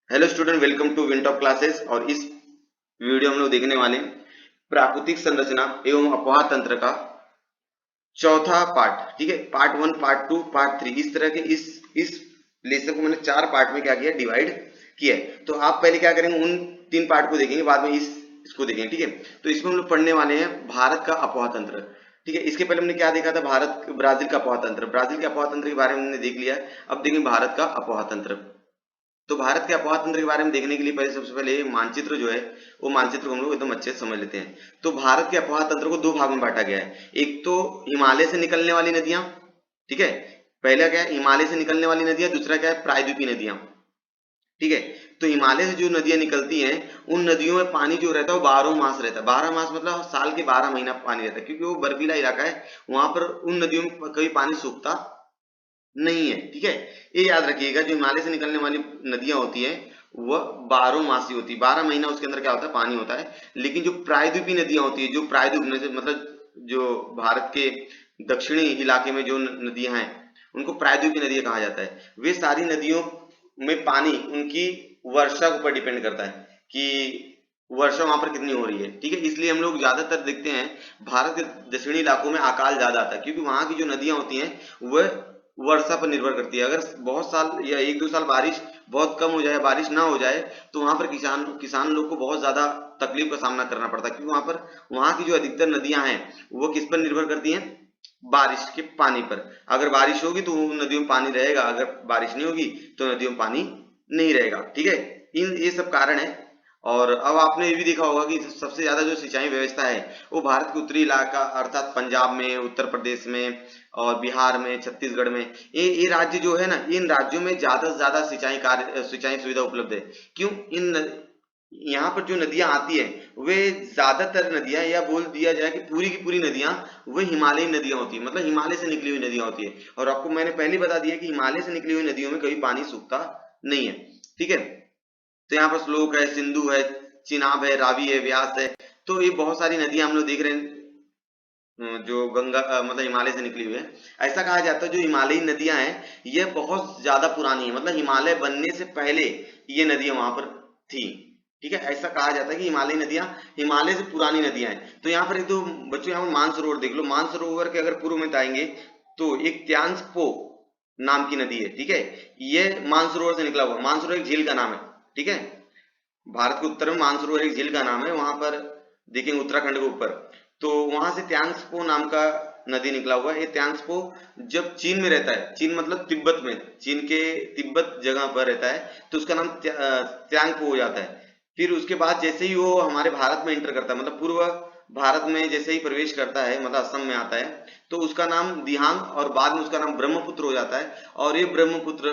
Hello student, welcome to Wintop classes. और इस video में हम लोग देखने वाले हैं प्राकृतिक संरचना एवं अपवाह तंत्र का चौथा पार्ट। ठीक है, part one, part two, part three, इस तरह के इस लेसन को मैंने चार पार्ट में क्या किया, डिवाइड किया है। तो आप पहले क्या करेंगे, उन तीन पार्ट को देखेंगे, बाद में इसको देखेंगे। ठीक है, तो इसमें हम लोग पढ़ने वाले हैं भारत का अपवाह तंत्र। ठीक है, इसके पहले हमने क्या देखा था, भारत ब्राजील का अपवाह तंत्र। ब्राजील के अपवाह तंत्र के बारे में हमने देख लिया है। अब देखेंगे भारत का अपवाह तंत्र। तो भारत के अपवाह तंत्र के बारे में देखने के लिए पहले सबसे पहले मानचित्र जो है, वो मानचित्र को हम लोग एकदम अच्छे से समझ लेते हैं। तो भारत के अपवाह तंत्र को दो भाग में बांटा गया है। एक तो हिमालय से निकलने वाली नदियां, ठीक है, पहला क्या है हिमालय से निकलने वाली नदियां, दूसरा क्या है प्रायद्वीपीय नदियां। ठीक है, तो हिमालय से जो नदियां निकलती हैं, उन नदियों में पानी जो रहता है वो 12 मास रहता है। 12 मास मतलब साल के 12 महीना पानी रहता है, क्योंकि वो बर्फीला इलाका है। वहां पर उन नदियों में कभी पानी सूखता नहीं है। ठीक है, ये याद रखिएगा, जो हिमालय से निकलने वाली नदियां होती हैं वह 12 मासी होती है। 12 महीना उसके अंदर क्या होता है, पानी होता है। लेकिन जो प्रायद्वीपीय नदियां होती है, जो प्रायद्वीप में से मतलब जो भारत के दक्षिणी इलाके में जो नदियां हैं, उनको प्रायद्वीपीय नदियां कहा जाता है। वे सारी नदियों में पानी उनकी वर्षा के ऊपर डिपेंड करता है कि वर्षा वहां पर कितनी हो रही है। ठीक है, इसलिए हम लोग ज्यादातर देखते हैं भारत के दक्षिणी इलाकों में अकाल ज्यादा आता है, क्योंकि वहां की जो नदियां होती हैं वह वर्षा पर निर्भर करती है। अगर बहुत साल या एक दो साल बारिश बहुत कम हो जाए, बारिश ना हो जाए, तो वहां पर किसान लोग को बहुत ज्यादा तकलीफ का सामना करना पड़ता है, क्योंकि वहां की जो अधिकतर नदियां हैं वो किस पर निर्भर करती हैं, बारिश के पानी पर। अगर बारिश होगी तो उन नदियों में पानी रहेगा, अगर बारिश नहीं होगी तो नदियों में पानी नहीं रहेगा। ठीक है, इन ये सब कारण है। और अब आपने ये भी देखा होगा कि सबसे ज्यादा जो सिंचाई व्यवस्था है वो भारत के उत्तरी इलाका अर्थात पंजाब में, उत्तर प्रदेश में और बिहार में, छत्तीसगढ़ में, ये राज्य जो है ना, इन राज्यों में ज्यादा से ज्यादा सिंचाई सुविधा उपलब्ध है। क्यों, यहाँ पर जो नदियां आती है वे ज्यादातर नदियां, या बोल दिया जाए कि पूरी की पूरी नदियां वे हिमालयी नदियां होती है, मतलब हिमालय से निकली हुई नदियां होती है। और आपको मैंने पहले बता दिया कि हिमालय से निकली हुई नदियों में कभी पानी सूखता नहीं है। ठीक है, तो यहाँ पर श्लोक है, सिंधु है, चिनाब है, रावी है, व्यास है। तो ये बहुत सारी नदियां हम लोग देख रहे हैं, जो गंगा मतलब हिमालय से निकली हुई है। ऐसा कहा जाता है जो हिमालयी नदियां हैं ये बहुत ज्यादा पुरानी है, मतलब हिमालय बनने से पहले ये नदियां वहां पर थी। ठीक है, ऐसा कहा जाता है कि हिमालयी नदियां हिमालय से पुरानी नदियां हैं। तो यहाँ पर एक दो बच्चों, यहाँ पर मानसरोवर देख लो। मानसरोवर के अगर पूर्व में जाएंगे तो एक त्यांगपो नाम की नदी है। ठीक है, ये मानसरोवर से निकला हुआ, मानसरोवर एक झील का नाम है। ठीक है, भारत के उत्तर में मानसरोवर एक झील का नाम है, वहां पर देखेंगे उत्तराखंड के ऊपर। तो वहां से त्यांगपो नाम का नदी निकला हुआ है। ये त्यांगपो जब चीन में रहता है, चीन मतलब तिब्बत में, चीन के तिब्बत जगह पर रहता है, तो उसका नाम त्यांगपो हो जाता है। फिर उसके बाद जैसे ही वो हमारे भारत में एंटर करता है, मतलब पूर्व भारत में जैसे ही प्रवेश करता है, मतलब असम में आता है, तो उसका नाम दिहांग और बाद में उसका नाम ब्रह्मपुत्र हो जाता है। और ये ब्रह्मपुत्र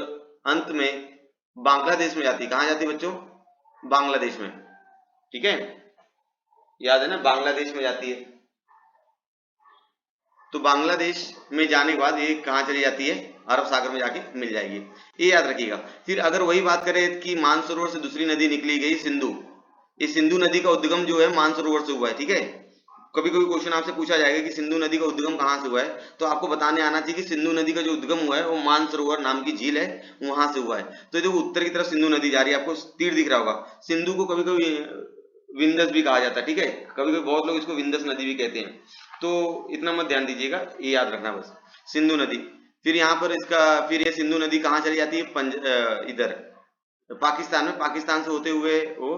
अंत में बांग्लादेश में जाती है। कहाँ जाती है बच्चों, बांग्लादेश में। ठीक है, याद है ना, बांग्लादेश में जाती है। तो बांग्लादेश में जाने के बाद ये कहाँ चली जाती है, अरब सागर में जाके मिल जाएगी। ये याद रखिएगा। फिर अगर वही बात करें कि मानसरोवर से दूसरी नदी निकली गई सिंधु, इस सिंधु नदी का उद्गम जो है मानसरोवर से हुआ है। ठीक है, कभी कभी क्वेश्चन आपसे पूछा जाएगा कि सिंधु नदी का उद्गम कहाँ से हुआ है, तो आपको बताने आना चाहिए कि सिंधु नदी का जो उद्गम हुआ है वो मानसरोवर नाम की झील है, वहां से हुआ है। तो देखो उत्तर की तरफ सिंधु नदी जा रही है, आपको तीर दिख रहा होगा। सिंधु को कभी कभी विंदस भी कहा जाता है। ठीक है, कभी कभी बहुत लोग इसको विंदस नदी भी कहते हैं। तो इतना मत ध्यान दीजिएगा, ये याद रखना बस, सिंधु नदी। फिर यहाँ पर इसका, फिर ये सिंधु नदी कहाँ चली जाती है, इधर पाकिस्तान में, पाकिस्तान से होते हुए वो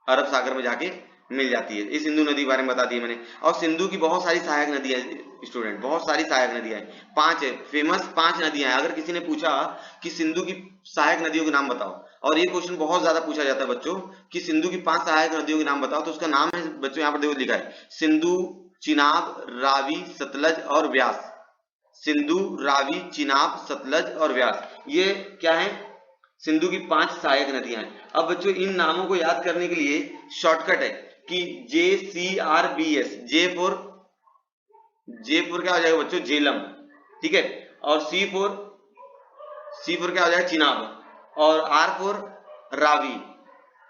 अरब सागर में जाके मिल जाती है। ये सिंधु नदी के बारे में बता दी मैंने। और सिंधु की बहुत सारी सहायक नदियां, स्टूडेंट, बहुत सारी सहायक नदियां हैं। पांच है, फेमस पांच नदियां हैं। अगर किसी ने पूछा कि सिंधु की सहायक नदियों के नाम बताओ, और ये क्वेश्चन बहुत ज्यादा पूछा जाता है बच्चों कि सिंधु की पांच सहायक नदियों के नाम बताओ, तो उसका नाम है बच्चों, यहाँ पर देखो लिखा है, सिंधु, चिनाब, रावी, सतलज और व्यास। सिंधु, रावी, चिनाब, सतलज और व्यास, ये क्या है, सिंधु की पांच सहायक नदियां हैं। अब बच्चों इन नामों को याद करने के लिए शॉर्टकट है कि JCRBS, जे फोर क्या हो जाएगा बच्चों, झेलम। ठीक है, और सी फोर क्या हो जाएगा, चिनाब। और R4 रावी।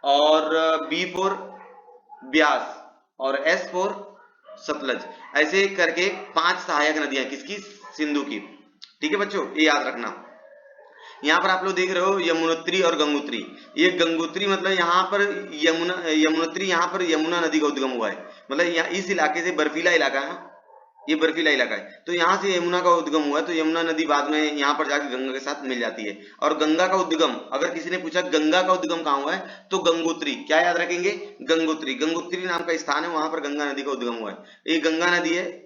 और B4 ब्यास। और S4 सतलज। ऐसे करके पांच सहायक नदियां किसकी, सिंधु की। ठीक है बच्चों, ये याद रखना। यहाँ पर आप लोग देख रहे हो यमुनोत्री और गंगोत्री। ये गंगोत्री मतलब यहाँ पर यमुनोत्री यहाँ पर यमुना नदी का उद्गम हुआ है। मतलब यहाँ इस इलाके से बर्फीला इलाका है, ये बर्फीला इलाका है, तो यहाँ से यमुना का उद्गम हुआ है। तो यमुना नदी बाद में यहाँ पर जाके गंगा के साथ मिल जाती है। और गंगा का उद्गम, अगर किसी ने पूछा गंगा का उद्गम कहाँ हुआ है, तो गंगोत्री, क्या याद रखेंगे, गंगोत्री। गंगोत्री नाम का स्थान है, वहां पर गंगा नदी का उद्गम हुआ है। ये गंगा नदी है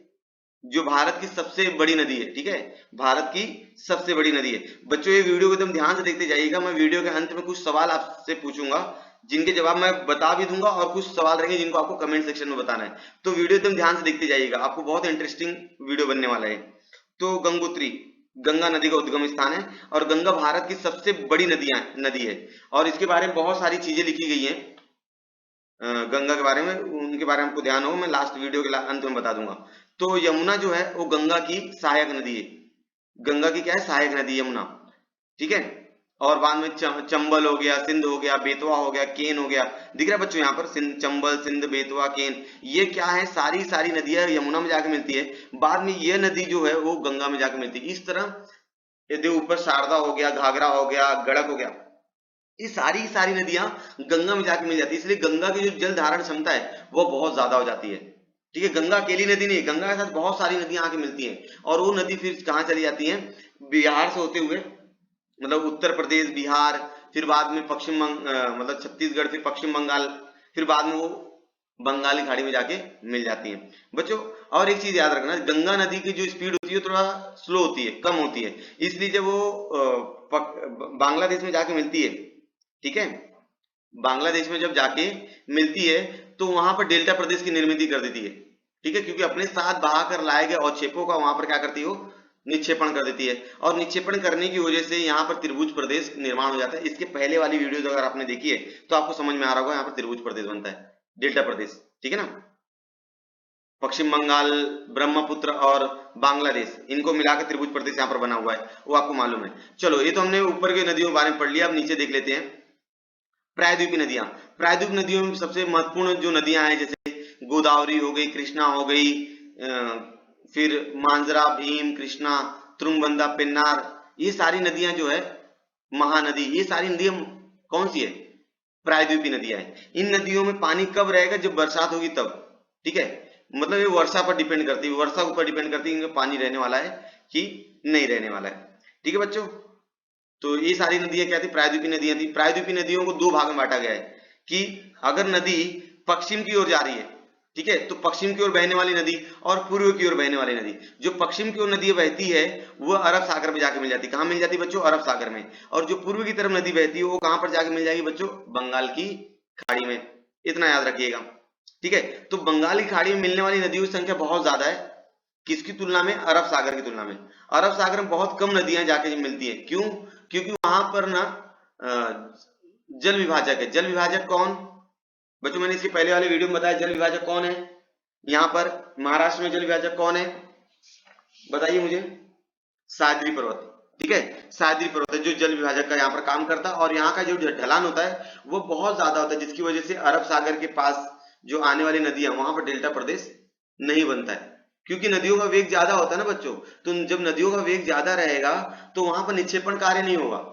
जो भारत की सबसे बड़ी नदी है, ठीक है, भारत की सबसे बड़ी नदी है। बच्चों ये वीडियो को एकदम ध्यान से देखते जाइएगा। मैं वीडियो के अंत में कुछ सवाल आपसे पूछूंगा जिनके जवाब मैं बता भी दूंगा, और कुछ सवाल रहेंगे जिनको आपको कमेंट सेक्शन में बताना है। तो वीडियो एकदम ध्यान से देखते जाइएगा, आपको बहुत इंटरेस्टिंग वीडियो बनने वाला है। तो गंगोत्री गंगा नदी का उद्गम स्थान है, और गंगा भारत की सबसे बड़ी नदी है। और इसके बारे में बहुत सारी चीजें लिखी गई हैं गंगा के बारे में, उनके बारे में आपको ध्यान हो, मैं लास्ट वीडियो के अंत में बता दूंगा। तो यमुना जो है वो गंगा की सहायक नदी है। गंगा की क्या है, सहायक नदी यमुना, ठीक है। और बाद में चंबल हो गया, सिंध हो गया, बेतवा हो गया, केन हो गया। दिख रहा है बच्चों यहाँ पर चंबल, सिंध, बेतवा, केन, ये क्या है, सारी सारी नदियां यमुना में जाके मिलती है। बाद में ये नदी जो है वो गंगा में जाके मिलती है। इस तरह ये ऊपर शारदा हो गया, घाघरा हो गया, गड़क हो गया, ये सारी नदियां गंगा में जाके मिल जाती है। इसलिए गंगा की जो जल धारण क्षमता है वो बहुत ज्यादा हो जाती है, ठीक है। गंगा अकेली नदी नहीं, गंगा के साथ बहुत सारी नदियां आके मिलती हैं। और वो नदी फिर कहाँ चली जाती है, बिहार से होते हुए, मतलब उत्तर प्रदेश, बिहार, फिर बाद में मतलब छत्तीसगढ़, फिर पश्चिम बंगाल, फिर बाद में वो बंगाली खाड़ी में जाके मिल जाती है बच्चों। और एक चीज याद रखना, गंगा नदी की जो स्पीड होती है थोड़ा स्लो होती है, कम होती है। इसलिए जब वो बांग्लादेश में जाके मिलती है, ठीक है, बांग्लादेश में जब जाके मिलती है तो वहां पर डेल्टा प्रदेश की निर्मित कर देती है, ठीक है, क्योंकि अपने साथ बहा कर लाए गए अवक्षेपों का वहां पर क्या करती हो, निक्षेपण कर देती है। और निक्षेपण करने की वजह से यहाँ पर त्रिभुज प्रदेश निर्माण हो जाता है। इसके पहले वाली वीडियो अगर आपने देखी है तो आपको समझ में आ रहा होगा, यहाँ पर त्रिभुज प्रदेश बनता है, डेल्टा प्रदेश, ठीक है ना। पश्चिम बंगाल, ब्रह्मपुत्र और बांग्लादेश, इनको मिलाकर त्रिभुज प्रदेश यहाँ पर बना हुआ है, वो आपको मालूम है। चलो ये तो हमने ऊपर की नदियों के बारे में पढ़ लिया, अब नीचे देख लेते हैं प्रायद्वीपीय नदियां। प्रायद्वीप नदियों में सबसे महत्वपूर्ण जो नदियां हैं, जैसे गोदावरी हो गई, कृष्णा हो गई, फिर मांजरा, भीम, कृष्णा, तुंगभद्रा, पेन्नार, ये सारी नदियां जो है, महानदी, ये सारी नदियां कौन सी है, प्रायद्वीपीय नदियां हैं। इन नदियों में पानी कब रहेगा, जब बरसात होगी तब, ठीक है। मतलब ये वर्षा पर डिपेंड करती है, वर्षा ऊपर डिपेंड करती है इनका पानी रहने वाला है कि नहीं रहने वाला है, ठीक है बच्चों। तो ये सारी नदियां क्या थी, प्रायद्वीपीय नदियां थी। प्रायद्वीपीय नदियों को दो भाग में बांटा गया है कि अगर नदी पश्चिम की ओर जा रही है, ठीक है, तो पश्चिम की ओर बहने वाली नदी और पूर्व की ओर बहने वाली नदी। जो पश्चिम की ओर नदी बहती है वो अरब सागर में जाके मिल जाती है। कहाँ मिल जाती है बच्चों, अरब सागर में। और जो पूर्व की तरफ नदी बहती है वो कहां पर जाके मिल जाएगी बच्चों, बंगाल की खाड़ी में। इतना याद रखिएगा, ठीक है। तो बंगाल की खाड़ी में मिलने वाली नदियों की संख्या बहुत ज्यादा है, किसकी तुलना में, अरब सागर की तुलना में। अरब सागर में बहुत कम नदियां जाके मिलती है, क्यों, क्योंकि वहां पर ना जल विभाजक है। जल विभाजक कौन बच्चों, मैंने इसके पहले वाले वीडियो में बताया जल विभाजक कौन है। यहाँ पर महाराष्ट्र में जल विभाजक कौन है, बताइए मुझे, सह्याद्री पर्वत, ठीक है। सह्याद्री पर्वत है जो जल विभाजक का यहाँ पर काम करता है। और यहाँ का जो ढलान होता है वो बहुत ज्यादा होता है, जिसकी वजह से अरब सागर के पास जो आने वाली नदियां, वहां पर डेल्टा प्रदेश नहीं बनता है, क्योंकि नदियों का वेग ज्यादा होता है ना बच्चों। तो जब नदियों का वेग ज्यादा रहेगा तो वहां पर निक्षेपण कार्य नहीं होगा,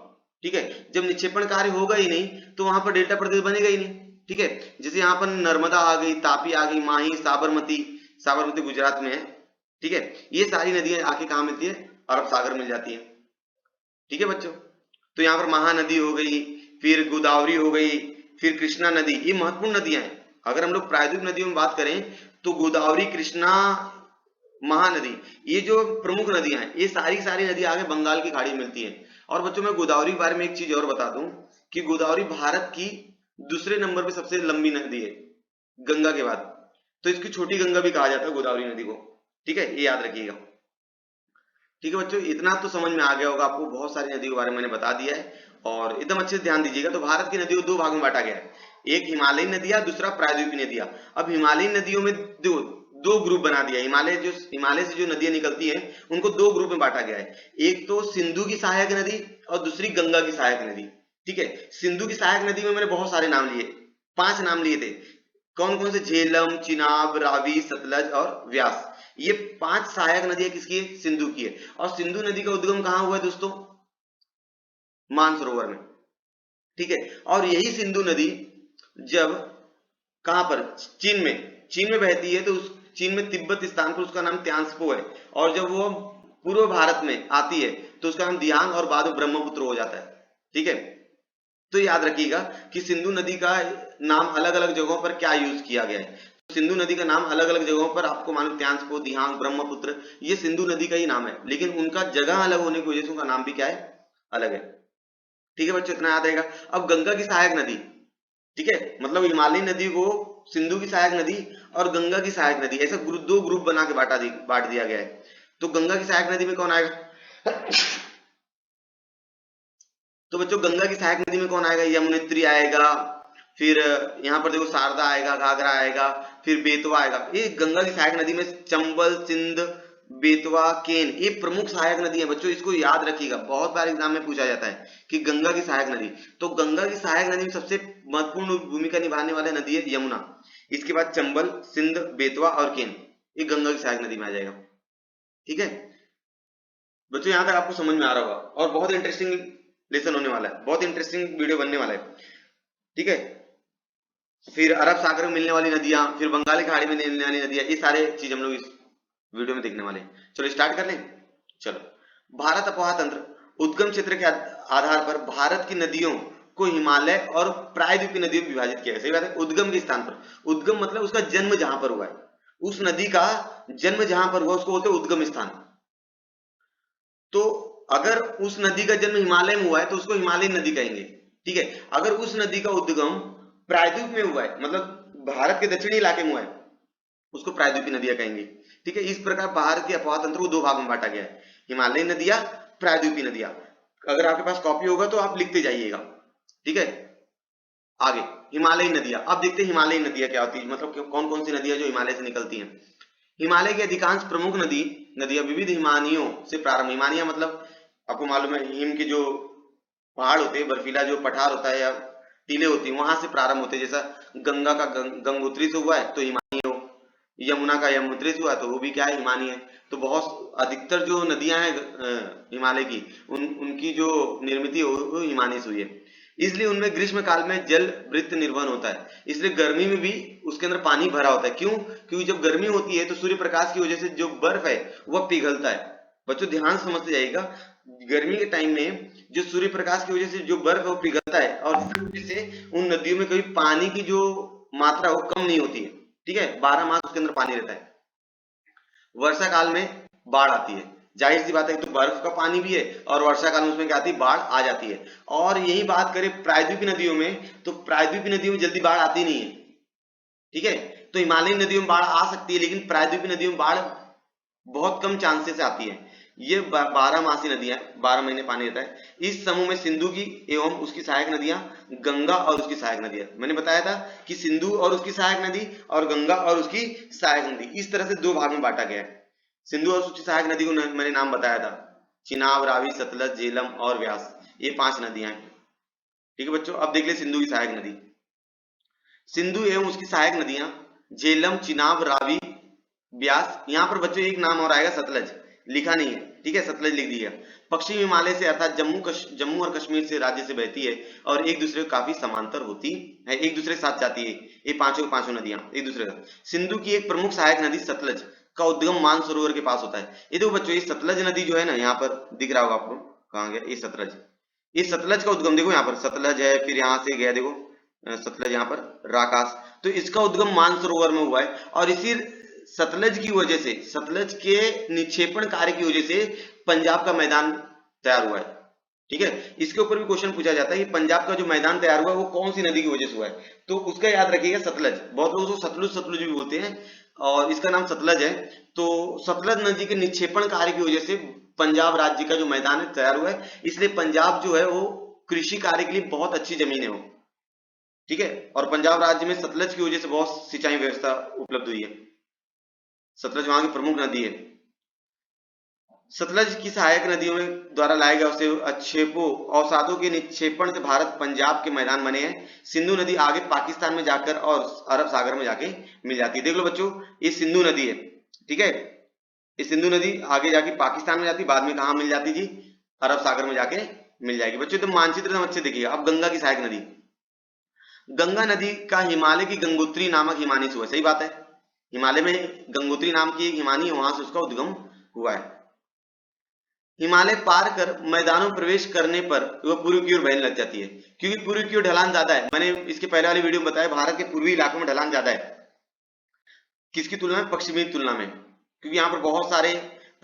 ठीक है। जब निक्षेपण कार्य होगा ही नहीं तो वहां पर डेल्टा प्रदेश बनेगा ही नहीं, ठीक है। जैसे यहाँ पर नर्मदा आ गई, तापी आ गई, माही, साबरमती, साबरमती गुजरात में है, ठीक है। ये सारी नदियां आके कहाँ मिलती है, अरब सागर मिल जाती है, ठीक है बच्चों। तो यहाँ पर महानदी हो गई, फिर गोदावरी हो गई, फिर कृष्णा नदी, ये महत्वपूर्ण नदियां हैं। अगर हम लोग प्रायद्वीप नदियों में बात करें तो गोदावरी, कृष्णा, महानदी, ये जो प्रमुख नदियां हैं, ये सारी सारी नदियां आगे बंगाल की खाड़ी में मिलती हैं। और बच्चों मैं गोदावरी के बारे में एक चीज और बता दूं कि गोदावरी भारत की दूसरे नंबर पे सबसे लंबी नदी है गंगा के बाद। तो इसकी छोटी गंगा भी कहा जाता है गोदावरी नदी को, ठीक है, ये याद रखिएगा, ठीक है बच्चों। इतना तो समझ में आ गया होगा आपको, बहुत सारी नदियों के बारे में मैंने बता दिया है और एकदम अच्छे से ध्यान दीजिएगा। तो भारत की नदियों को दो भाग में बांटा गया है, एक हिमालयी नदियां, दूसरा प्रायद्वीपीय नदियां। अब हिमालयी नदियों में दो ग्रुप बना दिया, हिमालय से जो नदियां निकलती हैं उनको दो ग्रुप में बांटा गया है। एक तो सिंधु की सहायक नदी और दूसरी गंगा की सहायक नदी, ठीक है। सिंधु की सहायक नदी में मैंने बहुत सारे नाम लिए, 5 नाम लिए थे। कौन कौन से, झेलम, चिनाब, रावी, सतलज और व्यास। ये 5 सहायक नदियां किसकी है, सिंधु की है। और सिंधु नदी का उद्गम कहाँ हुआ है दोस्तों, मानसरोवर में, ठीक है। और यही सिंधु नदी जब कहां पर, चीन में बहती है, तो उस चीन में तिब्बत स्थान पर उसका नाम त्यांसपो है, और जब वो पूर्व भारत में आती है तो उसका नाम दियांग और बाद में ब्रह्मपुत्र हो जाता है, ठीक है। तो याद रखिएगा कि सिंधु नदी का नाम अलग अलग जगहों पर क्या यूज किया गया है। तो सिंधु नदी का नाम अलग अलग जगहों पर आपको मालूम, त्यांसपो, दिहांग, ब्रह्मपुत्र, ये सिंधु नदी का ही नाम है, लेकिन उनका जगह अलग होने की वजह से उनका नाम भी क्या है, अलग है, ठीक है बच्चों, इतना याद रहेगा। अब गंगा की सहायक नदी, ठीक है, मतलब हिमालयी नदी को सिंधु की सहायक नदी और गंगा की सहायक नदी, ऐसा दो ग्रुप बना के बांट दिया गया है। तो गंगा की सहायक नदी में कौन आएगा? तो बच्चों गंगा की सहायक नदी में कौन आएगा? यमुनेत्री आएगा, फिर यहाँ पर देखो शारदा आएगा, घाघरा आएगा, फिर बेतवा आएगा। ये गंगा की सहायक नदी में चंबल, सिंध, बेतवा, केन, ये प्रमुख सहायक नदी है बच्चों, इसको याद रखिएगा, बहुत बार एग्जाम में पूछा जाता है कि गंगा की सहायक नदी। तो गंगा की सहायक नदी में सबसे महत्वपूर्ण भूमिका निभाने वाली नदी है यमुना, इसके बाद चंबल, सिंध, बेतवा और केन, ये गंगा की सहायक नदी में आ जाएगा, ठीक है बच्चों। यहां तक आपको समझ में आ रहा होगा, और बहुत इंटरेस्टिंग लेसन होने वाला है, बहुत इंटरेस्टिंग वीडियो बनने वाला है, ठीक है। फिर अरब सागर में मिलने वाली नदियां, फिर बंगाल की खाड़ी में मिलने वाली नदियां, ये सारे चीज हम लोग इस वीडियो में देखने वाले हैं। चलो स्टार्ट कर लें। चलो, भारत अपोहा तंत्र, उद्गम क्षेत्र के आधार पर भारत की नदियों को हिमालय और प्रायद्वीपीय नदियों में विभाजित किया है। सही बात है, उद्गम के स्थान पर, उद्गम मतलब उसका जन्म जहां पर हुआ है, उस नदी का जन्म जहां पर हुआ उसको बोलते हैं उद्गम स्थान। तो अगर उस नदी का जन्म हिमालय में हुआ है तो उसको हिमालयी नदी कहेंगे, ठीक है। अगर उस नदी का उद्गम प्रायद्वीप में हुआ है, मतलब भारत के दक्षिणी इलाके में हुआ है, उसको प्रायद्वीपीय नदियां कहेंगे, ठीक है। इस प्रकार भारत के अपोहा तंत्र को दो भाग में बांटा गया है, हिमालयी नदियां, प्रायद्वीपीय नदियां। अगर आपके पास कॉपी होगा तो आप लिखते जाइएगा, ठीक है। आगे हिमालयी नदियां, अब देखते हैं हिमालयी नदियां क्या होती है, मतलब कौन कौन सी नदियां जो हिमालय से निकलती हैं। हिमालय की अधिकांश प्रमुख नदियां विविध हिमानियों से प्रारंभ, हिमानिया मतलब आपको मालूम है हिम के जो पहाड़ होते हैं, बर्फीला जो पठार होता है या टीले होती है, वहां से प्रारंभ होते हैं। जैसा गंगा का गंगोत्री से हुआ है तो हिमानी हो, यमुना का यमुनोत्री से हुआ है तो वो भी क्या है, हिमानी है। तो बहुत अधिकतर जो नदियां हैं हिमालय की, उनकी जो निर्मित वो हिमानी से हुई है। इसलिए उनमें ग्रीष्म काल में जल वृत्त निर्वहन होता है, इसलिए गर्मी में भी उसके अंदर पानी भरा होता है। क्यों? क्योंकि जब गर्मी होती है तो सूर्य प्रकाश की वजह से जो बर्फ है वह पिघलता है। बच्चों ध्यान समझते जाइएगा, गर्मी के टाइम में जो सूर्य प्रकाश की वजह से जो बर्फ है वो पिघलता है, और इस वजह से उन नदियों में कभी पानी की जो मात्रा वो कम नहीं होती है, ठीक है, 12 मास उसके अंदर पानी रहता है। वर्षा काल में बाढ़ आती है, जाहिर सी बात है, तो बर्फ का पानी भी है और वर्षा काल में उसमें क्या आती है, बाढ़ आ जाती है। और यही बात करें प्रायद्वीपीय नदियों में, तो प्रायद्वीपीय नदियों में जल्दी बाढ़ आती नहीं है, ठीक है। तो हिमालयी नदियों में बाढ़ आ सकती है, लेकिन प्रायद्वीपीय नदियों में बाढ़ बहुत कम चांसेस से आती है। ये 12 मासी नदियां, 12 महीने पानी रहता है। इस समूह में सिंधु की एवं उसकी सहायक नदियां, गंगा और उसकी सहायक नदियां, मैंने बताया था कि सिंधु और उसकी सहायक नदी और गंगा और उसकी सहायक नदी, इस तरह से दो भाग में बांटा गया है। सिंधु और उसकी सहायक नदी को मैंने नाम बताया था, चिनाब, रावी, सतलज, झेलम और व्यास, ये 5 नदियां हैं, ठीक है बच्चों। अब देख ले सिंधु की सहायक नदी। सिंधु एवं उसकी सहायक नदियां झेलम, चिनाब, रावी, ब्यास, यहाँ पर बच्चों एक नाम और आएगा सतलज, लिखा नहीं है, ठीक है, सतलज लिख दिया। पश्चिम हिमालय से अर्थात जम्मू और कश्मीर से राज्य से बहती है और एक दूसरे को काफी समांतर होती है, एक दूसरे के साथ जाती है। ये पांचों नदियां एक दूसरे का। सिंधु की एक प्रमुख सहायक नदी सतलज का उद्गम मानसरोवर के पास होता है। ये देखो बच्चों, ये सतलज नदी जो है ना, यहाँ पर दिख रहा होगा आपको, कहाँ गया ये सतलज, ये सतलज का उद्गम देखो, यहाँ पर सतलज है, फिर यहाँ से गया देखो सतलज, यहाँ पर राकास, तो इसका उद्गम मानसरोवर में हुआ है। और इसी सतलज की वजह से, सतलज के निक्षेपण कार्य की वजह से पंजाब का मैदान तैयार हुआ है, ठीक है। इसके ऊपर भी क्वेश्चन पूछा जाता है कि पंजाब का जो मैदान तैयार हुआ है वो कौन सी नदी की वजह से हुआ है, तो उसका याद रखिएगा सतलज। बहुत लोग उसको सतलुज भी बोलते हैं और इसका नाम सतलज है। तो सतलज नदी के निक्षेपण कार्य की वजह से पंजाब राज्य का जो मैदान है तैयार हुआ है, इसलिए पंजाब जो है वो कृषि कार्य के लिए बहुत अच्छी जमीन है वो, ठीक है। और पंजाब राज्य में सतलज की वजह से बहुत सिंचाई व्यवस्था उपलब्ध हुई है, सतलज वहां की प्रमुख नदी है। सतलज की सहायक नदियों में द्वारा लाए गए उसे अच्छेपों अवसादों के निक्षेपण से भारत पंजाब के मैदान बने हैं। सिंधु नदी आगे पाकिस्तान में जाकर और अरब सागर में जाके मिल जाती है। देख लो बच्चों, ये सिंधु नदी है, ठीक है, ये सिंधु नदी आगे जाके पाकिस्तान में जाती, बाद में कहा मिल जाती जी, अरब सागर में जाके मिल जाएगी। बच्चों तो मानचित्र में अच्छे देखिएगा। अब गंगा की सहायक नदी, गंगा नदी का हिमालय की गंगोत्री नामक हिमानी से हुआ, सही बात है, हिमालय में गंगोत्री नाम की एक हिमानी, वहां से उसका उद्गम हुआ है। हिमालय पार कर मैदानों में प्रवेश करने पर वह पूर्व की ओर बहने लग जाती है, क्योंकि पूर्व की ओर ढलान ज्यादा है। मैंने इसके पहले वाली वीडियो में बताया, भारत के पूर्वी इलाकों में ढलान ज्यादा है, किसकी तुलना में, पश्चिमी तुलना में, क्योंकि यहाँ पर बहुत सारे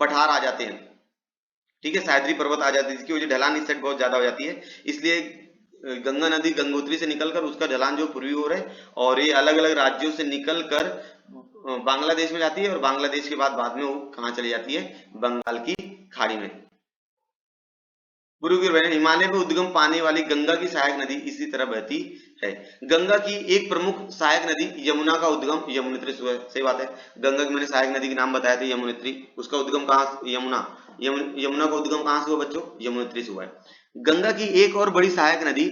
पठार आ जाते हैं, ठीक है, सह्याद्री पर्वत आ जाते हैं, जिसकी वजह ढलान इस साइड बहुत ज्यादा हो जाती है। इसलिए गंगा नदी गंगोत्री से निकलकर उसका ढलान जो पूर्वी ओर है, और ये अलग अलग राज्यों से निकलकर बांग्लादेश में जाती है, और बांग्लादेश के बाद में वो कहाँ चली जाती है, बंगाल की खाड़ी में। पूर्व की ओर हिमालय में उद्गम पाने वाली गंगा की सहायक नदी इसी तरह बहती है। गंगा की एक प्रमुख सहायक नदी यमुना का उद्गम यमुनोत्री से हुआ है, सही बात है। गंगा की मैंने सहायक नदी के नाम बताए थे, यमुनोत्री, उसका उद्गम कहाँ, यमुना, यमुना का उद्गम कहाँ से हुआ बच्चों, यमुनोत्री से हुआ है। गंगा की एक और बड़ी सहायक नदी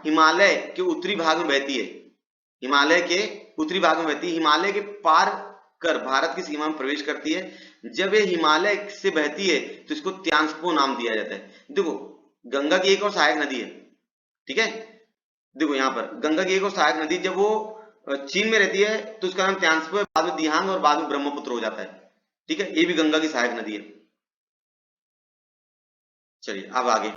हिमालय के उत्तरी भाग में बहती है, हिमालय के उत्तरी भाग में बहती है, हिमालय के पार कर भारत की सीमा में प्रवेश करती है। जब ये हिमालय से बहती है तो इसको त्यांस्पो नाम दिया जाता है। देखो गंगा की एक और सहायक नदी है, ठीक है, देखो यहाँ पर गंगा की एक और सहायक नदी, जब वो चीन में रहती है तो उसका नाम त्यांस्पो है, बाद में दिहांग और बाद में ब्रह्मपुत्र हो जाता है, ठीक है, ये भी गंगा की सहायक नदी है। चलिए अब आगे,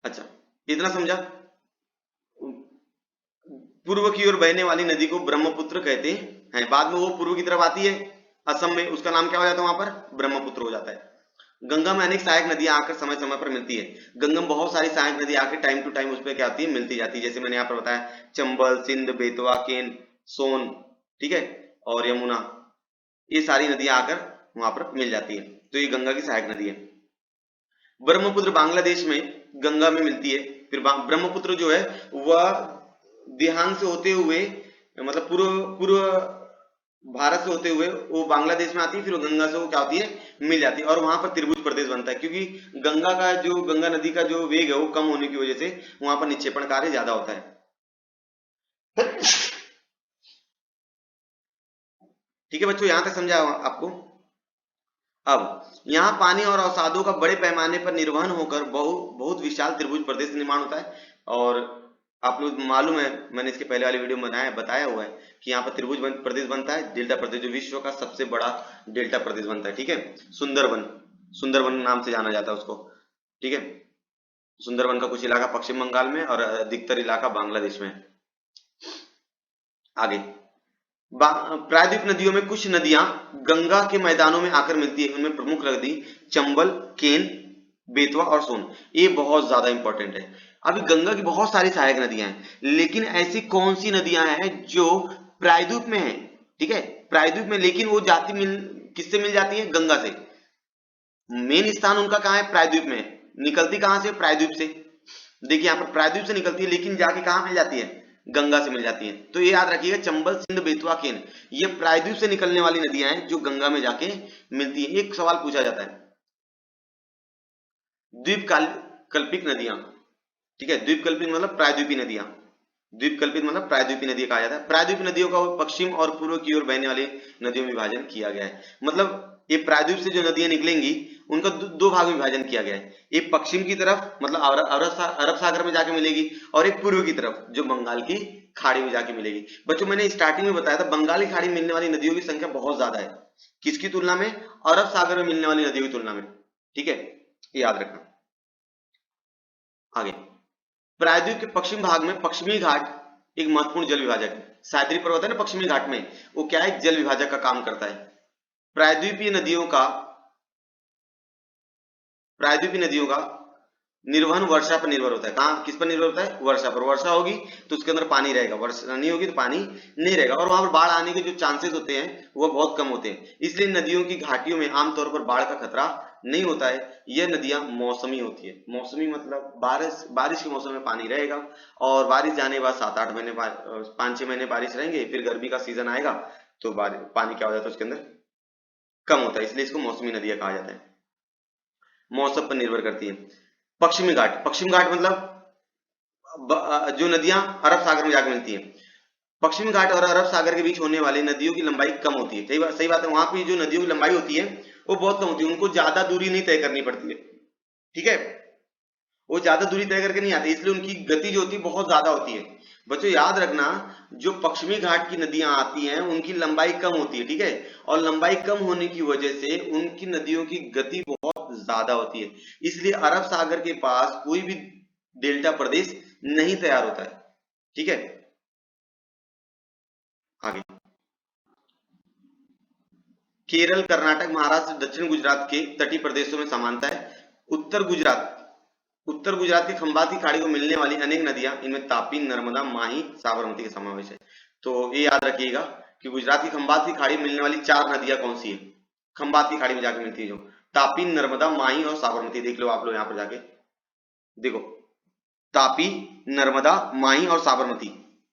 अच्छा इतना समझा। पूर्व की ओर बहने वाली नदी को ब्रह्मपुत्र कहते हैं, बाद में वो पूर्व की तरफ आती है असम में, उसका नाम क्या हो जाता है, वहां पर ब्रह्मपुत्र हो जाता है। गंगा में अनेक सहायक नदियां आकर समय समय पर मिलती है। गंगा में बहुत सारी सहायक नदी आकर टाइम टू टाइम उस पर क्या आती है, मिलती जाती है। जैसे मैंने यहाँ पर बताया, चंबल, सिंध, बेतवा, केन, सोन, ठीक है, और यमुना, ये सारी नदियां आकर वहां पर मिल जाती है, तो ये गंगा की सहायक नदी है। ब्रह्मपुत्र बांग्लादेश में गंगा में मिलती है। फिर ब्रह्मपुत्र जो है वह दिहांग से होते हुए, मतलब पूर्व पूर्व भारत से होते हुए वो बांग्लादेश में आती है, फिर गंगा से वो क्या होती है, मिल जाती है, और वहां पर त्रिभुज प्रदेश बनता है, क्योंकि गंगा नदी का जो वेग है वो कम होने की वजह से वहां पर निक्षेपण कार्य ज्यादा होता है। ठीक है बच्चों, यहां तक समझा आपको। अब यहाँ पानी और अवसादों का बड़े पैमाने पर निर्वहन होकर बहुत विशाल त्रिभुज प्रदेश निर्माण होता है। और आप लोग मालूम है, मैंने इसके पहले वाले वीडियो में बताया हुआ है कि यहाँ पर त्रिभुज प्रदेश बनता है, डेल्टा प्रदेश, जो विश्व का सबसे बड़ा डेल्टा प्रदेश बनता है, ठीक है। सुंदरवन नाम से जाना जाता है उसको, ठीक है। सुंदरवन का कुछ इलाका पश्चिम बंगाल में और अधिकतर इलाका बांग्लादेश में। आगे, प्रायद्वीप नदियों में कुछ नदियां गंगा के मैदानों में आकर मिलती है। उनमें प्रमुख नदी चंबल, केन, बेतवा और सोन, ये बहुत ज्यादा इंपॉर्टेंट है। अभी गंगा की बहुत सारी सहायक नदियां हैं, लेकिन ऐसी कौन सी नदियां हैं जो प्रायद्वीप में है, ठीक है, प्रायद्वीप में, लेकिन वो किससे मिल जाती है, गंगा से। मेन स्थान उनका कहाँ है, प्रायद्वीप में, निकलती कहां से, प्रायद्वीप से। देखिए यहाँ पर प्रायद्वीप से निकलती है, लेकिन जाके कहां मिल जाती है, गंगा से मिल जाती है। तो ये याद रखिएगा, चंबल, सिंध, बेतवा, केन, ये प्रायद्वीप से निकलने वाली नदियां हैं जो गंगा में जाके मिलती है। एक सवाल पूछा जाता है, द्वीपकल्पिक नदियां, ठीक है, द्वीपकल्पिक मतलब प्रायद्वीपी नदियां, द्वीपकल्पित मतलब प्रायद्वीपी नदी कहा जाता है। प्रायद्वीपी नदियों का पश्चिम और पूर्व की ओर बहने वाली नदियों में विभाजन किया गया है। मतलब ये प्रायद्वीप से जो नदियां निकलेंगी उनका दो भाग में विभाजन किया गया है। एक पश्चिम की तरफ, मतलब अरब सागर में जाके मिलेगी, और एक पूर्व की तरफ जो बंगाल की खाड़ी में जाके मिलेगी। बच्चों मैंने स्टार्टिंग में बताया था, बंगाल की खाड़ी में मिलने वाली नदियों की संख्या बहुत ज्यादा है, किसकी तुलना में, अरब सागर में मिलने वाली नदियों की तुलना में, ठीक है, याद रखना। आगे, प्रायद्वीप के पश्चिम भाग में पश्चिमी घाट एक महत्वपूर्ण जल विभाजक है। सह्याद्री पर्वत है ना पश्चिमी घाट में, वो क्या है, जल विभाजक का काम करता है। प्रायद्वीपीय नदियों का निर्वहन वर्षा पर निर्भर होता है। कहां, किस पर निर्भर होता है, वर्षा पर। वर्षा होगी तो उसके अंदर पानी रहेगा, वर्षा नहीं होगी तो पानी नहीं रहेगा, और वहां पर बाढ़ आने के जो चांसेस होते हैं वो बहुत कम होते हैं। इसलिए नदियों की घाटियों में आमतौर पर बाढ़ का खतरा नहीं होता है। यह नदियां मौसमी होती है। मौसमी मतलब बारिश के मौसम में पानी रहेगा, और बारिश जाने के बाद 7-8 महीने, 5-6 महीने बारिश रहेंगे, फिर गर्मी का सीजन आएगा तो पानी क्या हो जाता है उसके अंदर, कम होता है, इसलिए इसको मौसमी नदियां कहा जाता है। मौसम पर निर्भर करती है। पश्चिमी घाट मतलब जो नदियां अरब सागर में जाकर मिलती हैं। पश्चिमी घाट और अरब सागर के बीच होने वाली नदियों की लंबाई कम होती है। सही बात है, वहां की जो नदियों की लंबाई होती है वो बहुत कम होती है, उनको ज्यादा दूरी नहीं तय करनी पड़ती है। ठीक है, वो ज्यादा दूरी तय करके नहीं आते, इसलिए उनकी गति जो होती है बहुत ज्यादा होती है। बच्चों याद रखना, जो पश्चिमी घाट की नदियां आती हैं उनकी लंबाई कम होती है, ठीक है, और लंबाई कम होने की वजह से उनकी नदियों की गति बहुत ज्यादा होती है, इसलिए अरब सागर के पास कोई भी डेल्टा प्रदेश नहीं तैयार होता है। ठीक है, आगे केरल, कर्नाटक, महाराष्ट्र, दक्षिण गुजरात के तटीय प्रदेशों में समानता है। उत्तर गुजरात के खंबात की खाड़ी को मिलने वाली अनेक नदियां, इनमें तापी, नर्मदा, माही, साबरमती का समावेश है। तो ये याद रखिएगा कि गुजरात की खंबात की खाड़ी में मिलने वाली 4 नदियां कौन सी है, खंबात की खाड़ी में जाके मिलती है जो, तापी, नर्मदा, माही और साबरमती। देख लो आप लोग यहाँ पर जाके, देखो तापी, नर्मदा, माही और साबरमती,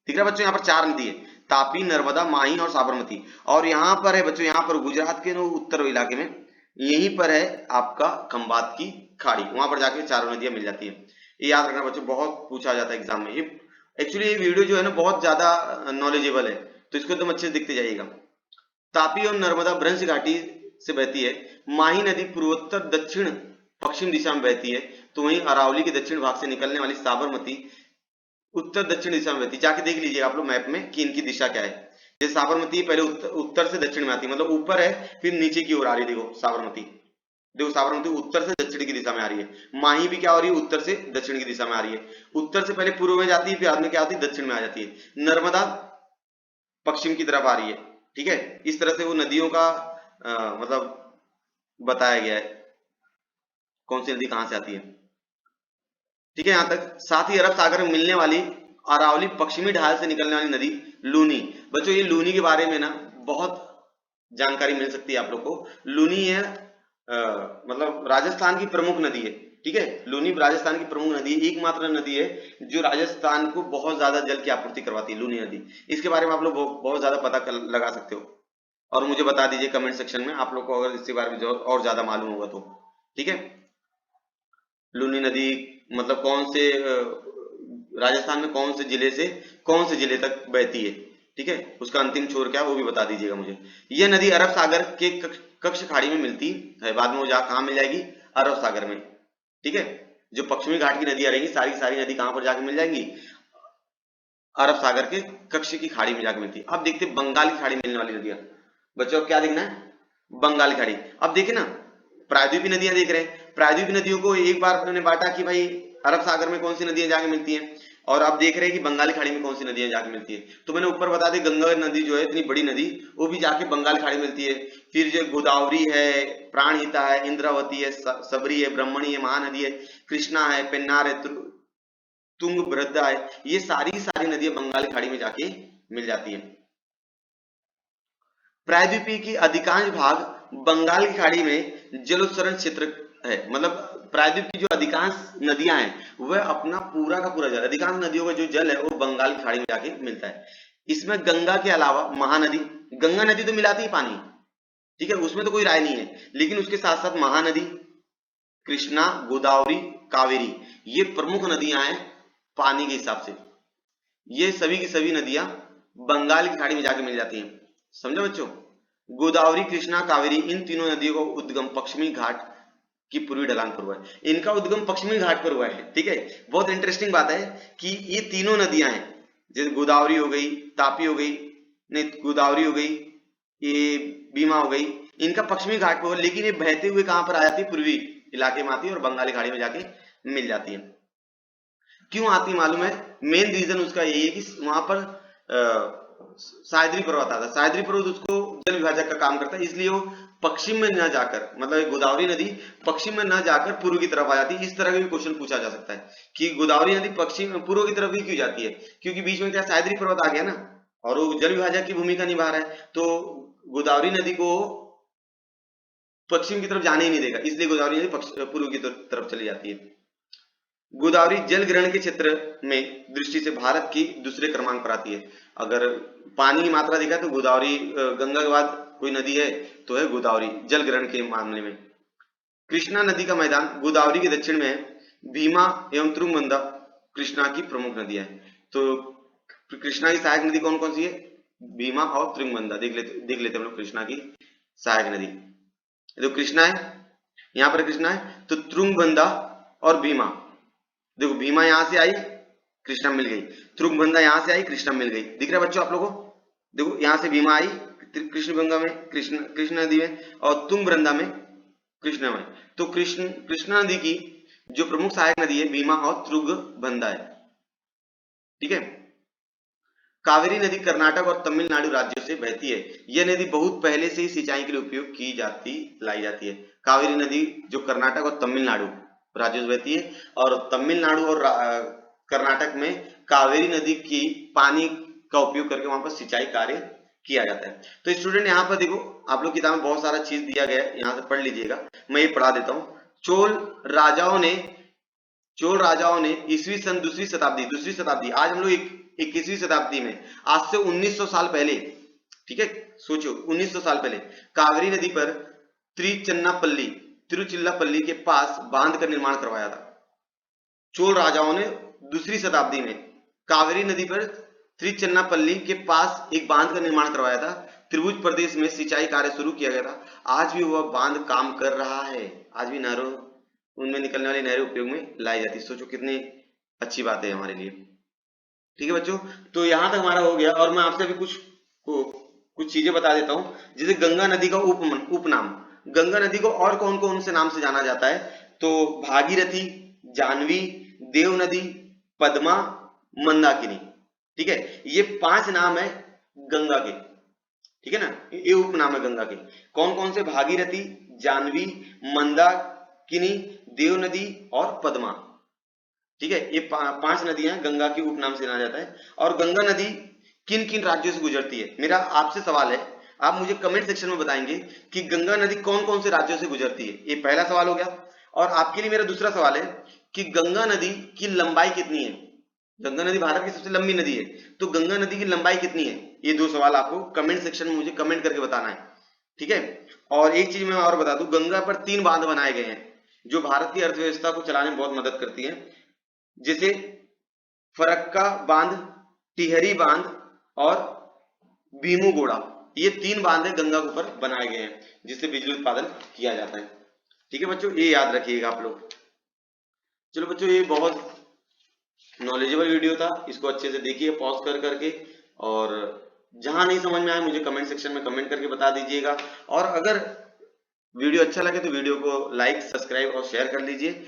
ठीक है बच्चों, यहाँ पर 4 नदी है, तापी, नर्मदा, माही और साबरमती। और यहाँ पर है बच्चों, यहाँ पर गुजरात के उत्तर इलाके में यहीं पर है आपका खंबात की खाड़ी, वहां पर जाके 4 नदियां मिल जाती है। ये याद रखना बच्चों, बहुत पूछा जाता है एग्जाम में। ये एक्चुअली ये वीडियो जो है ना बहुत ज्यादा नॉलेजेबल है, तो इसको एकदम अच्छे से दिखते जाइएगा। तापी और नर्मदा भ्रंश घाटी से बहती है, माही नदी पूर्वोत्तर दक्षिण पश्चिम दिशा में बहती है, तो वहीं अरावली के दक्षिण भाग से निकलने वाली साबरमती उत्तर दक्षिण दिशा में बहती है। जाके देख लीजिए आप लोग मैप में कि इनकी दिशा क्या है। जैसे साबरमती पहले उत्तर से दक्षिण में आती है, मतलब ऊपर है फिर नीचे की ओर आ रही है। देखो साबरमती, देखो साबरमती उत्तर से दक्षिण की दिशा में आ रही है। माही भी क्या हो रही है, उत्तर से दक्षिण की दिशा में आ रही है। उत्तर से पहले पूर्व में जाती है, फिर बाद में क्या होती है, दक्षिण में आ जाती है। नर्मदा पश्चिम की तरफ आ रही है। ठीक है, इस तरह से वो नदियों का मतलब बताया गया है कौन सी नदी कहां से आती है। ठीक है, यहां तक। साथ ही अरब सागर में मिलने वाली अरावली पश्चिमी ढाल से निकलने वाली नदी लूनी। बच्चों ये लूनी के बारे में ना बहुत जानकारी मिल सकती है आप लोग को। लूनी है मतलब राजस्थान की प्रमुख नदी है। ठीक है, लूनी राजस्थान की प्रमुख नदी है, एकमात्र नदी है जो राजस्थान को बहुत ज्यादा जल की आपूर्ति करवाती है, लूनी नदी। इसके बारे में आप लोग बहुत ज्यादा पता लगा सकते हो, और मुझे बता दीजिए कमेंट सेक्शन में आप लोग को अगर इसके बारे में और ज्यादा मालूम होगा तो। ठीक है, लूनी नदी मतलब कौन से राजस्थान में कौन से जिले से कौन से जिले तक बहती है, ठीक है, उसका अंतिम छोर क्या है वो भी बता दीजिएगा मुझे। यह नदी अरब सागर के कक्ष खाड़ी में मिलती है, बाद में वो जा कहाँ मिल जाएगी, अरब सागर में। ठीक है, जो पश्चिमी घाट की नदियां रहेंगी सारी सारी नदी कहां पर जाके मिल जाएंगी, अरब सागर के कक्ष की खाड़ी में जाके मिलती है। अब देखते हैं बंगाल की खाड़ी में मिलने वाली नदियां। बच्चों क्या देखना है, बंगाल की खाड़ी। अब देखिए ना, प्रायद्वीपी नदियां देख रहे हैं, प्रायद्वीपी नदियों को एक बार मैंने बांटा कि भाई अरब सागर में कौन सी नदियां जाके मिलती हैं, और अब देख रहे हैं कि बंगाल खाड़ी में कौन सी नदियां जाके मिलती है। तो मैंने ऊपर बता दी गंगा नदी जो है इतनी बड़ी नदी, वो भी जाके बंगाल खाड़ी में मिलती है। फिर जो गोदावरी है, प्राणहिता है, इंद्रावती है, सबरी है, ब्रह्मणी है, महानदी है, कृष्णा है, पेन्नार है, तुंगभद्रा है, ये सारी सारी नदियां बंगाल की खाड़ी में जाके मिल जाती है। प्रायद्वीपीय की अधिकांश भाग बंगाल की खाड़ी में जलोत्सर्जन क्षेत्र है, मतलब प्रायद्वीप की जो अधिकांश नदियां हैं वह अपना पूरा का पूरा जल, अधिकांश नदियों का जो जल है वो बंगाल की खाड़ी में जाके मिलता है। इसमें गंगा के अलावा महानदी, गंगा नदी तो मिलाती है पानी, ठीक है, उसमें तो कोई राय नहीं है, लेकिन उसके साथ साथ महानदी, कृष्णा, गोदावरी, कावेरी, ये प्रमुख नदियां हैं पानी के हिसाब से। ये सभी की सभी नदियां बंगाल की खाड़ी में जाके मिल जाती हैं, समझो बच्चों। गोदावरी, कृष्णा, कावेरी, इन तीनों नदियों का उद्गम पश्चिमी घाट की पूर्वी ढलान पर हुआ है। इनका उद्गम पश्चिमी घाट पर हुआ है। ठीक है, बहुत इंटरेस्टिंग बात है कि ये तीनों नदियां हैं, जैसे गोदावरी हो गई, तापी हो गई, नहीं गोदावरी हो गई, ये भीमा हो गई, इनका पश्चिमी घाट पर हुआ, लेकिन ये बहते हुए कहां पर आ जाती है, पूर्वी इलाके में आती है और बंगाली खाड़ी में जाके मिल जाती है। क्यों आती मालूम है, मेन रीजन उसका यही है कि वहां पर सह्याद्री पर्वत आता है, सह्याद्री पर्वत उसको जल विभाजक का काम करता है, इसलिए वो पश्चिम में न जाकर, मतलब गोदावरी नदी पश्चिम में न जाकर पूर्व की तरफ आ जाती है। इस तरह का भी क्वेश्चन पूछा जा सकता है कि गोदावरी नदी पश्चिम पूर्व की तरफ ही क्यों जाती है, क्योंकि बीच में क्या सह्याद्री पर्वत आ गया ना, और वो जल विभाजक की भूमिका निभा रहा है, तो गोदावरी नदी को पश्चिम की तरफ जाने ही नहीं देगा, इसलिए गोदावरी नदी पूर्व की तरफ चली जाती है। गोदावरी जल ग्रहण के क्षेत्र में दृष्टि से भारत की दूसरे क्रमांक पर आती है। अगर पानी की मात्रा देखा तो गोदावरी गंगा के बाद कोई नदी है तो है गोदावरी जल ग्रहण के मामले में। कृष्णा नदी का मैदान गोदावरी के दक्षिण में है। भीमा एवं तुंगभद्रा कृष्णा की प्रमुख नदियां हैं। तो कृष्णा की सहायक नदी कौन कौन सी है, भीमा और तुंगभद्रा। देख लेते हम लोग कृष्णा की सहायक नदी। तो कृष्णा है, यहाँ पर कृष्णा है, तो तुंगभद्रा और भीमा। देखो भीमा यहां से आई, कृष्णा मिल गई, तुंगभद्रा यहां से आई, कृष्णा मिल गई। दिख रहा है बच्चों आप लोगों को? देखो यहां से भीमा आई कृष्णगंगा में, कृष्ण नदी में, और तुंगभद्रा में कृष्णा में। तो कृष्णा नदी की जो प्रमुख सहायक नदी है भीमा और तुंगभद्रा है। ठीक है। कावेरी नदी कर्नाटक और तमिलनाडु राज्यों से बहती है। यह नदी बहुत पहले से ही सिंचाई के लिए उपयोग की लाई जाती है। कावेरी नदी जो कर्नाटक और तमिलनाडु राज्यों से बहती है, और तमिलनाडु और कर्नाटक में कावेरी नदी की पानी का उपयोग करके वहां पर सिंचाई कार्य किया जाता है। तो स्टूडेंट यहाँ पर देखो, आप लोग किताब में बहुत सारा चीज दिया गया है, यहाँ से पढ़ लीजिएगा, मैं ये पढ़ा देता हूँ। चोल राजाओं ने ईसवी सन दूसरी शताब्दी, आज हम लोग 21वीं शताब्दी में, आज से 1900 साल पहले, ठीक है, सोचो 1900 साल पहले कावेरी नदी पर तिरुचिल्लापल्ली के पास बांध का निर्माण करवाया था। चोल राजाओं ने दूसरी शताब्दी में कावेरी नदी पर तिरुचिल्लापल्ली के पास एक बांध का निर्माण करवाया था। त्रिभुज प्रदेश में सिंचाई कार्य शुरू किया गया था। आज भी वह बांध काम कर रहा है। आज भी नहरों, उनमें निकलने वाली नहरें उपयोग में लाई जाती है। सोचो कितनी अच्छी बात है हमारे लिए। ठीक है बच्चों, तो यहां तक हमारा हो गया, और मैं आपसे अभी कुछ चीजें बता देता हूं। जैसे गंगा नदी का उपनाम, गंगा नदी को और कौन कौन से नाम से जाना जाता है? तो भागीरथी, जानवी, देव नदी, पद्मा, मंदाकिनी। ठीक है, ये 5 नाम है गंगा के। ठीक है ना, ये उपनाम है गंगा के। कौन कौन से? भागीरथी, जानवी, मंदाकिनी, देव नदी और पद्मा। ठीक है, ये 5 नदियां गंगा के उपनाम से जाना जाता है। और गंगा नदी किन किन राज्यों से गुजरती है? मेरा आपसे सवाल है, आप मुझे कमेंट सेक्शन में बताएंगे कि गंगा नदी कौन कौन से राज्यों से गुजरती है। ये पहला सवाल हो गया। और आपके लिए मेरा दूसरा सवाल है कि गंगा नदी की लंबाई कितनी है? गंगा नदी भारत की सबसे लंबी नदी है, तो गंगा नदी की लंबाई कितनी है? ये 2 सवाल आपको कमेंट सेक्शन में मुझे कमेंट करके बताना है। ठीक है, और एक चीज मैं और बता दूं, गंगा पर 3 बांध बनाए गए हैं जो भारत की अर्थव्यवस्था को चलाने में बहुत मदद करती है। जैसे फरक्का बांध, टिहरी बांध और भीमुगोड़ा, ये 3 बांध है गंगा के ऊपर बनाए गए हैं जिससे बिजली उत्पादन किया जाता है। ठीक है बच्चों, ये याद रखिएगा आप लोग। चलो बच्चों, ये बहुत नॉलेजेबल वीडियो था, इसको अच्छे से देखिए पॉज कर करके, और जहां नहीं समझ में आए मुझे कमेंट सेक्शन में कमेंट करके बता दीजिएगा। और अगर वीडियो अच्छा लगे तो वीडियो को लाइक, सब्सक्राइब और शेयर कर लीजिए।